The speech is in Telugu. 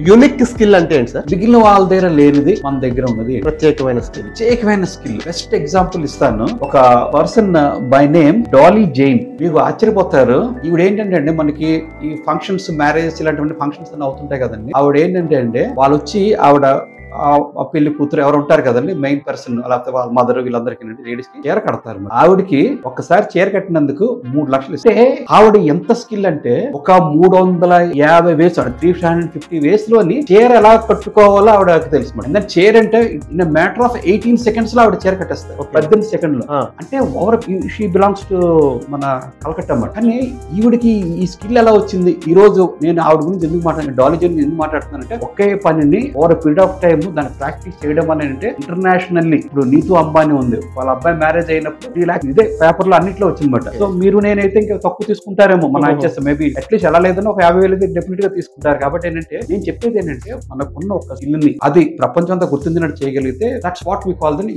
యూనిక్ స్కిల్ అంటే ఏంటి సార్? మిగిలిన వాళ్ళ దగ్గర లేనిది మన దగ్గర ఉన్నది ప్రత్యేకమైన స్కిల్. బెస్ట్ ఎగ్జాంపుల్ ఇస్తాను. ఒక person by name Dolly Jain. మీకు ఆశ్చర్యపోతారు. ఈవిడ ఏంటంటే అండి, మనకి ఈ ఫంక్షన్స్, మ్యారేజెస్ ఇలాంటి ఫంక్షన్స్ అన్ని అవుతుంటాయి కదండి. ఆవిడ ఏంటంటే అండి, వాళ్ళు వచ్చి ఆవిడ ఆ పెళ్లి కూతురు ఎవరు ఉంటారు కదండి, మెయిన్ పర్సన్, లేకపోతే వాళ్ళ మదర్, వీళ్ళందరికీ లేడీస్ కి చీర కడతారు. ఆవిడకి ఒక్కసారి చీర కట్టినందుకు 3 లక్షలు ఇస్తే, ఆవిడ ఎంత స్కిల్ అంటే ఒక 350 వేస్, 350 వేస్ లోని చీర ఎలా కట్టుకోవాలో ఆవిడకి తెలుసు. ఎందుకంటే చీర అంటే ఇన్ మ్యాటర్ ఆఫ్ 18 సెకండ్స్ లో ఆవిడ చీర కట్టేస్తారు. 18 సెకండ్ లో. అంటే ఓవర్ షీ బిలాంగ్స్ టు మన కలకత్తా అన్నమాట. కానీ ఈవిడికి ఈ స్కిల్ ఎలా వచ్చింది? ఈ రోజు నేను ఆవిడ గురించి ఎందుకు మాట్లాడుతున్నాను, డాలీ జైన్ ఎందుకు మాట్లాడుతున్నానంటే, ఒకే పనిని ఓవర్ పీరియడ్ ఆఫ్ టైం దాన్ని ప్రాక్టీస్ చేయడం అని అంటే ఇంటర్నేషనల్లీ. ఇప్పుడు నీతు అంబానీ ఉంది, వాళ్ళ అబ్బాయి మ్యారేజ్ అయినప్పుడు 3 lakhs ఇదే పేపర్ లో అన్నిట్లో వచ్చిందన్నమాట. సో మీరు నేనైతే ఇంకా తక్కువ తీసుకుంటారేమో, మనం ఇచ్చేస్తాం. మేబీ అట్లీస్ట్ ఎలా లేదన్నా ఒక 50,000 అయితే డెఫినెట్ గా తీసుకుంటారు. కాబట్టి ఏంటంటే నేను చెప్పేది ఏంటంటే, మనకున్న ఒక స్కిల్ ని అది ప్రపంచం అంతా గుర్తించినట్టు చేయగలిగితే, that's what we call then